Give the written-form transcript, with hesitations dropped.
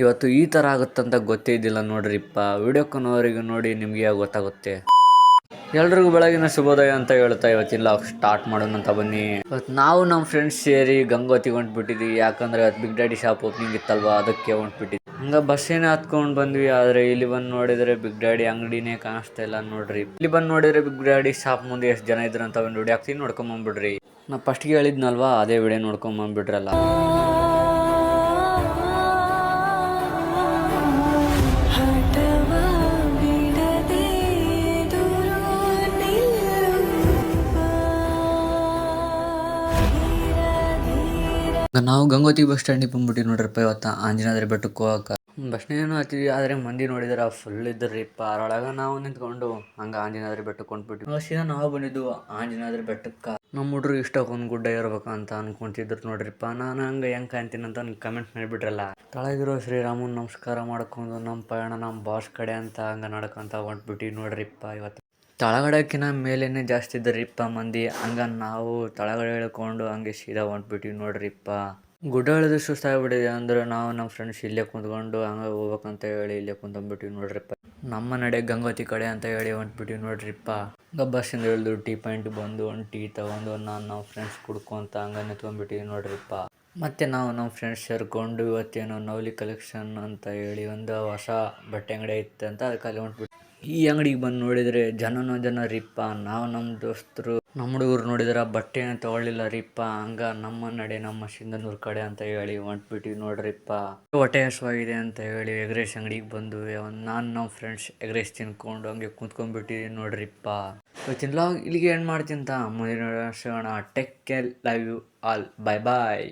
ಇವತ್ತು ಈ ಥರ ಆಗುತ್ತಂತ ಗೊತ್ತೇ ಇದ್ದಿಲ್ಲ ನೋಡ್ರಿಪ್ಪ. ವಿಡಿಯೋ ಕೊನೆವರೆಗೂ ನೋಡಿ, ನಿಮಗೆ ಗೊತ್ತಾಗುತ್ತೆ. ಎಲ್ರಿಗೂ ಬೆಳಗಿನ ಶುಭೋದಯ ಅಂತ ಹೇಳ್ತಾ ಇವತ್ತಿನ ಲಾಗ್ ಸ್ಟಾರ್ಟ್ ಮಾಡೋಣ ಅಂತ ಬನ್ನಿ. ಇವತ್ತು ನಾವು ನಮ್ಮ ಫ್ರೆಂಡ್ಸ್ ಸೇರಿ ಗಂಗೋತಿಗೆ ಹೊಂಟ್ಬಿಟ್ಟಿದ್ವಿ. ಯಾಕಂದ್ರೆ ಇವತ್ತು ಬಿಗ್ ಡ್ಯಾಡಿ ಶಾಪ್ ಓಪನಿಂಗ್ ಇತ್ತಲ್ವಾ, ಅದಕ್ಕೆ ಹೊಂಟ್ಬಿಟ್ಟಿದ್ವಿ. ಹಂಗ ಬಸ್ಸೇನೆ ಹತ್ಕೊಂಡು ಬಂದ್ವಿ. ಆದರೆ ಇಲ್ಲಿ ಬಂದು ನೋಡಿದರೆ ಬಿಗ್ ಡ್ಯಾಡಿ ಅಂಗಡಿನೇ ಕಾಣಿಸ್ತಾ ಇಲ್ಲ ನೋಡ್ರಿ. ಇಲ್ಲಿ ಬಂದು ನೋಡಿದ್ರೆ ಬಿಗ್ ಡ್ಯಾಡಿ ಶಾಪ್ ಮುಂದೆ ಎಷ್ಟು ಜನ ಇದ್ರು ಅಂತ ಒಂದು ವಿಡಿಯೋ ಹಾಕ್ತೀನಿ, ನೋಡ್ಕೊಂಬಂದ್ಬಿಡ್ರಿ. ನಾ ಫಸ್ಟ್ಗೆ ಹೇಳಿದ್ನಲ್ವಾ, ಅದೇ ವಿಡಿಯೋ ನೋಡ್ಕೊಂಬಂದ್ಬಿಟ್ರಲ್ಲ. ನಾವು ಗಂಗೋತಿ ಬಸ್ ಸ್ಟ್ಯಾಂಡಿಗೆ ಬಂದ್ಬಿಟ್ಟು ನೋಡ್ರಪ್ಪ. ಇವತ್ತು ಆಂಜನೇಯ ಬೆಟ್ಟಕ್ಕೆ ಹೋಗಕ್ಕೆ ಬಸ್ ಏನೋ ಹತ್ತಿದ್ವಿ. ಆದರೆ ಮಂದಿ ನೋಡಿದ್ರೆ ಫುಲ್ ಇದ್ರಿಪ್ಪ. ಅದರೊಳಗೆ ನಾವು ನಿಂತ್ಕೊಂಡು ಹಂಗೆ ಆಂಜನೇಯ ಬೆಟ್ಟಕ್ಕೆ ಹೊಂಟ್ಬಿಟ್ವಿ. ಸೀದಾ ನಾವು ಬಂದಿದ್ದು ಆಂಜನೇಯ ಬೆಟ್ಟಕ್ಕೆ. ನಮ್ಮ ಹುಡ್ರು ಇಷ್ಟಕ್ಕೊಂದು ಗುಡ್ಡ ಇರ್ಬೇಕಂತ ಅನ್ಕೊಂತಿದ್ರು ನೋಡ್ರಿಪ್ಪ. ನಾನು ಹಂಗೆ ಹೆಂಗೆ ಕಾಣ್ತೀನಿ ಅಂತ ಕಮೆಂಟ್ ಮಾಡಿಬಿಟ್ರಲ್ಲ. ತಳಗಿರೋ ಶ್ರೀರಾಮನ್ ನಮಸ್ಕಾರ ಮಾಡ್ಕೊಂಡು ನಮ್ಮ ಪಯಣ ನಮ್ಮ ಬಾಸ್ ಕಡೆ ಅಂತ ಹಂಗೆ ನಡ್ಕೊಂತ ಹೊಂಟ್ಬಿಟ್ಟು ನೋಡ್ರಿಪ್ಪ. ಇವತ್ತು ತಳಗಡಕ್ಕಿನ ಮೇಲೇನೆ ಜಾಸ್ತಿ ಇದ್ದರಿಪ್ಪ ಮಂದಿ. ಹಂಗ ನಾವು ತಳಗಡೆ ಇಳ್ಕೊಂಡು ಹಂಗೆ ಸೀದಾ ಹೊಂಟ್ಬಿಟ್ಟಿವಿ ನೋಡ್ರಿಪ್ಪ. ಗುಡ್ಡ ಇಳಿದು ಸುಸ್ತಾಗ್ಬಿಟ್ಟಿದೆ ಅಂದ್ರೆ ನಾವು ನಮ್ಮ ಫ್ರೆಂಡ್ಸ್ ಇಲ್ಲೇ ಕುಂತ್ಕೊಂಡು ಹಂಗೆ ಹೋಗ್ಬೇಕಂತ ಹೇಳಿ ಇಲ್ಲೇ ಕುಂತ್ಕೊಂಡ್ಬಿಟ್ಟಿವಿ ನೋಡ್ರಿಪ್ಪ. ನಮ್ಮ ನಡೆ ಗಂಗೋತಿ ಕಡೆ ಅಂತ ಹೇಳಿ ಹೊಂಟ್ಬಿಟ್ಟಿವಿ ನೋಡ್ರಿಪ್ಪ. ಬಸ್ಸಿಂದ ಇಳಿದು ಟೀ ಪಾಯಿಂಟ್ ಬಂದು ಒಂದು ಟೀ ತಗೊಂಡು ನಮ್ಮ ಫ್ರೆಂಡ್ಸ್ ಕುಡ್ಕೊಂತ ಹಂಗೆ ನಿಂತ್ಕೊಂಡ್ಬಿಟ್ಟಿವಿ ನೋಡ್ರಿಪ್ಪ. ಮತ್ತೆ ನಾವು ನಮ್ಮ ಫ್ರೆಂಡ್ಸ್ ಸೇರ್ಕೊಂಡು ಇವತ್ತೇನೋ ನವಲಿ ಕಲೆಕ್ಷನ್ ಅಂತ ಹೇಳಿ ಒಂದು ಹೊಸ ಬಟ್ಟೆ ಅಂಗಡಿ ಇತ್ತು ಅಂತ ಅದಕ್ಕೆ ಅಲ್ಲಿ ಹೊಂಟ್ಬಿಟ್ಟು ಈ ಅಂಗಡಿಗೆ ಬಂದು ನೋಡಿದರೆ ಜನ ರೀಪ್ಪ. ನಾವು ನಮ್ಮ ದೋಸ್ತರು ನಮ್ಮ ಹುಡುಗರು ನೋಡಿದ್ರೆ ಬಟ್ಟೆನ ತೊಗೊಳ್ಳಿಲ್ಲ ರೀಪ್ಪ. ಹಂಗ ನಮ್ಮ ನಡೆ ನಮ್ಮ ಸಿಂಧನೂರು ಕಡೆ ಅಂತ ಹೇಳಿ ಹೊಂಟ್ಬಿಟ್ಟಿವಿ ನೋಡ್ರಿಪ್ಪ. ಹೊಟ್ಟೆ ಹಸುವಾಗಿದೆ ಅಂತ ಹೇಳಿ ಎಗ್ರೆಸ್ ಅಂಗಡಿಗೆ ಬಂದು ನಾನು ನಮ್ಮ ಫ್ರೆಂಡ್ಸ್ ಎಗ್ರೆಸ್ ತಿನ್ಕೊಂಡು ಹಂಗೆ ಕುಂತ್ಕೊಂಡ್ಬಿಟ್ಟಿವಿ ನೋಡ್ರಿಪ್ಪ. ಇವತ್ತಿನ ಲಾಗ್ ಇಲ್ಲಿಗೆ ಏನು ಮಾಡ್ತೀನಿ ಅಂತ ಮುಂದಿನ ಸಿಗೋಣ. Take care, love you all, bye bye.